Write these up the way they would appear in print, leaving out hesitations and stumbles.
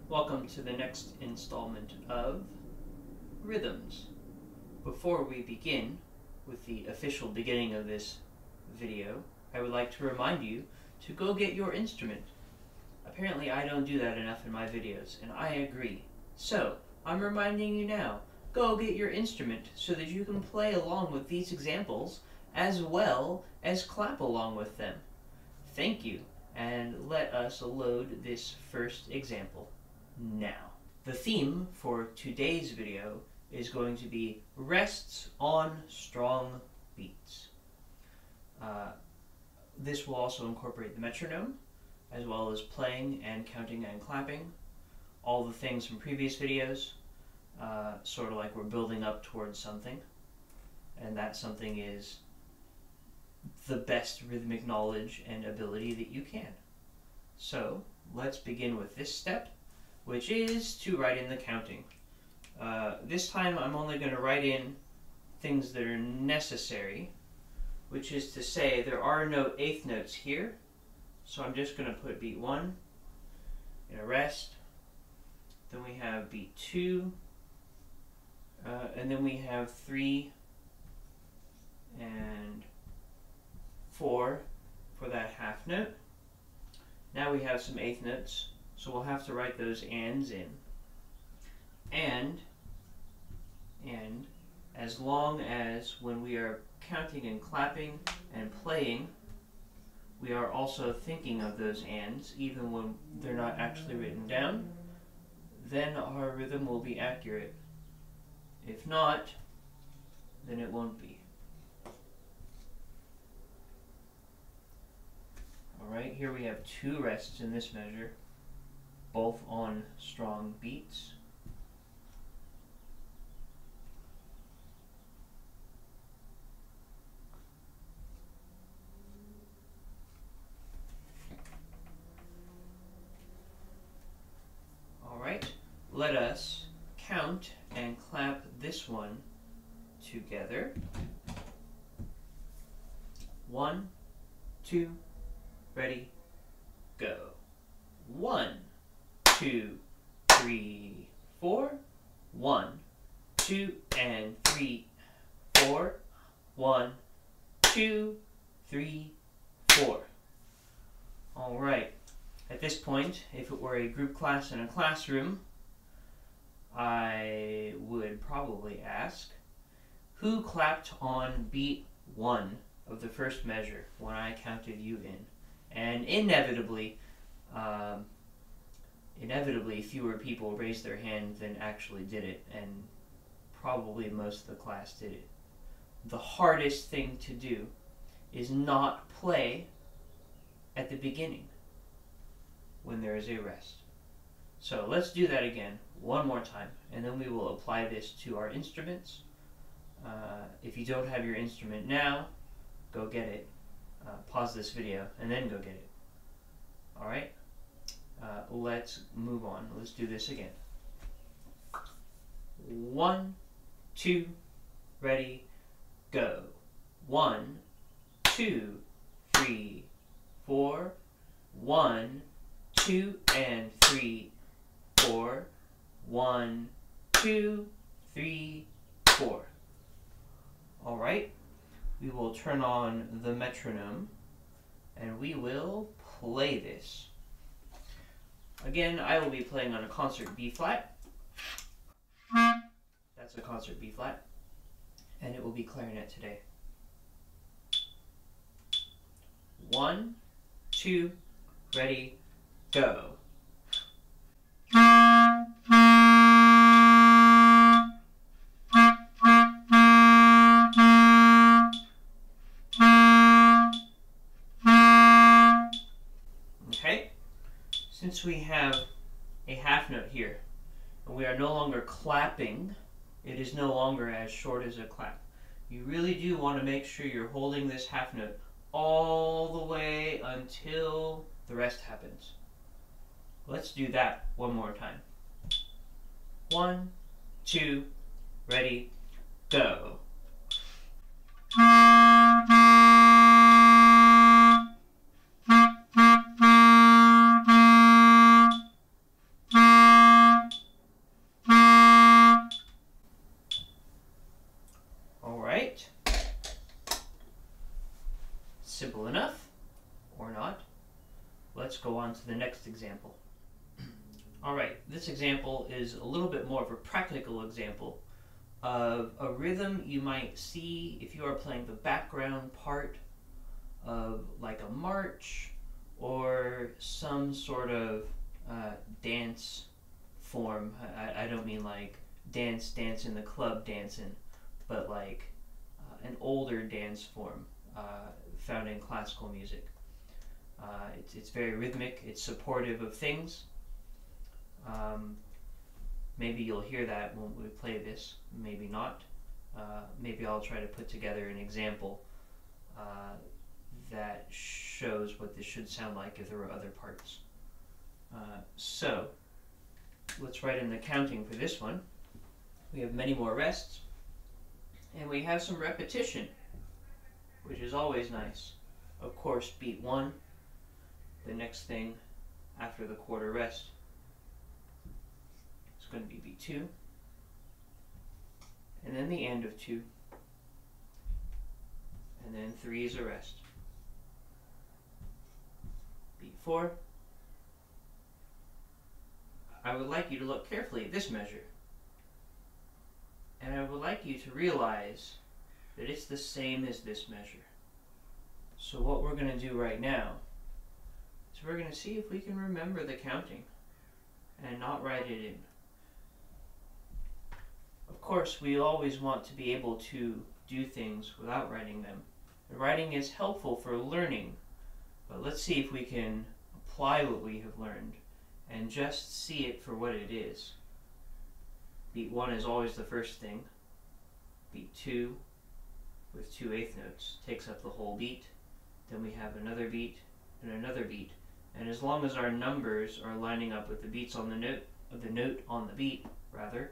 Welcome to the next installment of Rhythms. Before we begin with the official beginning of this video, I would like to remind you to go get your instrument. Apparently I don't do that enough in my videos, and I agree. So, I'm reminding you now, go get your instrument so that you can play along with these examples as well as clap along with them. Thank you, and let us load this first example now. The theme for today's video is going to be rests on strong beats. This will also incorporate the metronome, as well as playing and counting and clapping, all the things from previous videos, sort of like we're building up towards something, and that something is the best rhythmic knowledge and ability that you can. So let's begin with this step, which is to write in the counting. This time I'm only going to write in things that are necessary, which is to say there are no eighth notes here, so I'm just going to put beat 1 in a rest, then we have beat 2, and then we have 3 and 4 for that half note. Now we have some eighth notes, so we'll have to write those ands in. And as long as when we are counting and clapping and playing, we are also thinking of those ands, even when they're not actually written down, then our rhythm will be accurate. If not, then it won't be. Alright, here we have 2 rests in this measure, both on strong beats. Alright, let us count and clap this one together. 1, 2, ready, go. 1, 2, 3, 4. 1, 2, and 3, 4. 1, 2, 3, 4. All right. At this point, if it were a group class in a classroom, I would probably ask, who clapped on beat 1 of the first measure when I counted you in? And inevitably fewer people raised their hand than actually did it, and probably most of the class did it. The hardest thing to do is not play at the beginning when there is a rest. So let's do that again one more time, and then we will apply this to our instruments. If you don't have your instrument now, go get it. Pause this video and then go get it. Alright? Let's move on. Let's do this again. 1, 2, ready, go. 1, 2, 3, 4. 1, 2, and 3, 4. 1, 2, 3, 4. Alright, we will turn on the metronome and we will play this. Again, I will be playing on a concert B flat. That's a concert B flat, and it will be clarinet today. 1, 2, ready, go. Okay, since we have a half note here, and we are no longer clapping, it is no longer as short as a clap. You really do want to make sure you're holding this half note all the way until the rest happens. Let's do that one more time. 1, 2, ready, go. simple enough, or not. Let's go on to the next example. Alright, this example is a little bit more of a practical example of a rhythm you might see if you are playing the background part of like a march or some sort of dance form. I don't mean like dance in the club dancing, but like an older dance form found in classical music. It's very rhythmic, it's supportive of things. Maybe you'll hear that when we play this, maybe not. Maybe I'll try to put together an example that shows what this should sound like if there were other parts. So, let's write in the counting for this one. We have many more rests, and we have some repetition, which is always nice. Of course, beat 1, the next thing after the quarter rest is going to be beat 2, and then the end of 2, and then 3 is a rest. Beat 4. I would like you to look carefully at this measure, and I would like you to realize that it's the same as this measure. So what we're going to do right now is we're going to see if we can remember the counting and not write it in. Of course, we always want to be able to do things without writing them. The writing is helpful for learning, but let's see if we can apply what we have learned and just see it for what it is. Beat 1 is always the first thing. Beat 2 with 2 eighth notes takes up the whole beat. Then we have another beat and another beat. And as long as our numbers are lining up with the beats on the note on the beat, rather,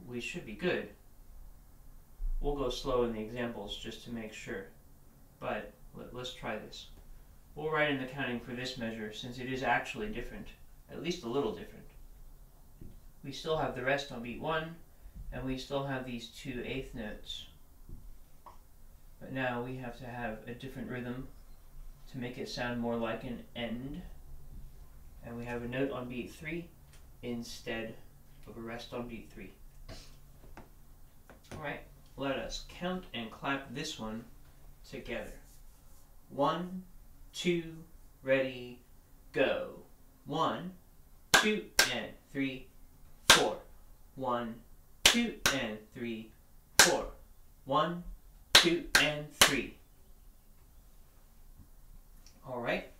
we should be good. We'll go slow in the examples just to make sure. But let's try this. We'll write in the counting for this measure since it is actually different, at least a little different. We still have the rest on beat 1, and we still have these 2 eighth notes. But now we have to have a different rhythm to make it sound more like an end. And we have a note on beat 3 instead of a rest on beat 3. Alright, let us count and clap this one together. 1, 2, ready, go. 1, 2, and 3, 4. 1, 2, and 3, 4. 1, 2, and 3. Alright.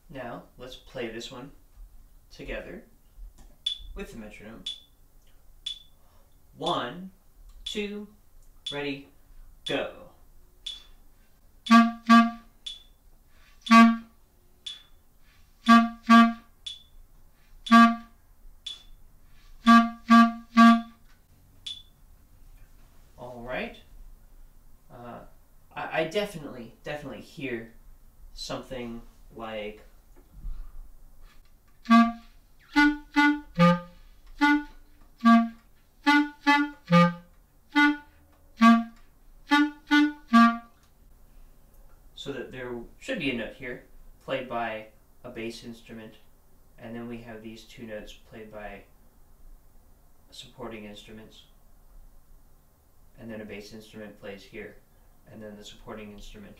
Now, let's play this one together with the metronome. 1, 2, ready, go. Alright. I definitely hear something like so that there should be a note here played by a bass instrument, and then we have these 2 notes played by supporting instruments, and then a bass instrument plays here, and then the supporting instrument.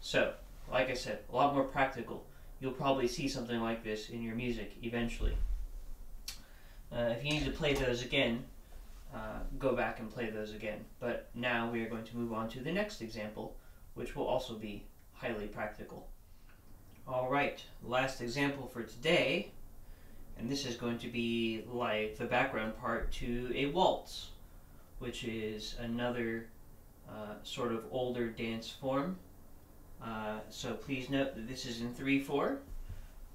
So, like I said, a lot more practical. You'll probably see something like this in your music eventually. If you need to play those again, go back and play those again. But now we are going to move on to the next example, which will also be highly practical. Alright, last example for today, and this is going to be like the background part to a waltz, which is another sort of older dance form. So please note that this is in 3/4.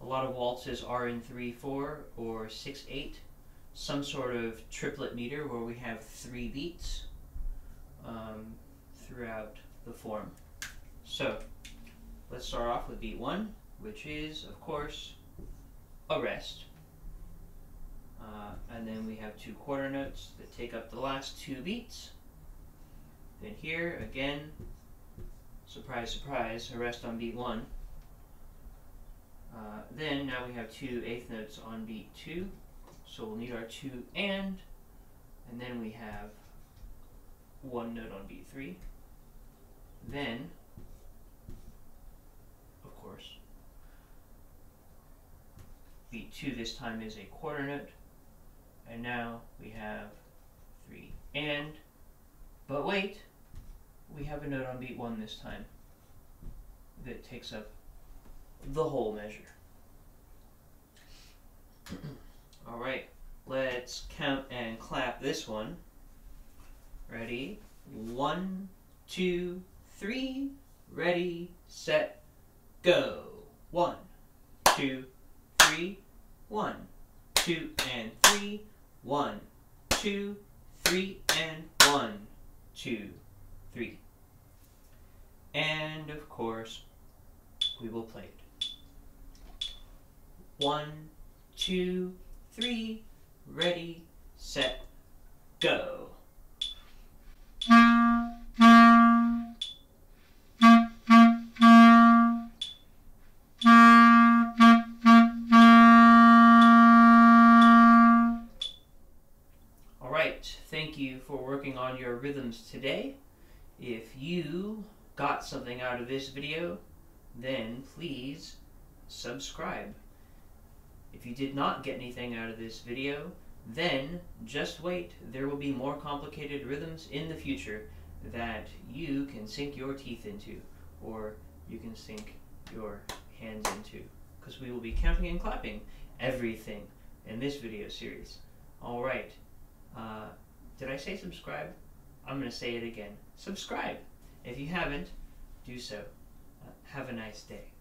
A lot of waltzes are in 3/4 or 6/8, some sort of triplet meter where we have 3 beats throughout the form. So let's start off with beat 1, which is, of course, a rest. And then we have 2 quarter notes that take up the last 2 beats. Then here, again, surprise, surprise, a rest on beat 1. Then now we have 2 eighth notes on beat 2, so we'll need our 2 and then we have 1 note on beat 3. Then, of course, beat 2 this time is a quarter note, and now we have 3 and, but wait, we have a note on beat 1 this time that takes up the whole measure. Alright, let's count and clap this one. Ready? 1, 2, 3, ready, set, go. 1, 2, 3, 1, 2 and 3, 1, 2, 3 and 1, 2, 3. And of course, we will play it. 1, 2, 3, ready, set, go. Alright, thank you for working on your rhythms today. If you got something out of this video, then please subscribe. If you did not get anything out of this video, then just wait. There will be more complicated rhythms in the future that you can sink your teeth into, or you can sink your hands into, because we will be counting and clapping everything in this video series. Alright, did I say subscribe? I'm going to say it again. Subscribe! If you haven't, do so. Have a nice day.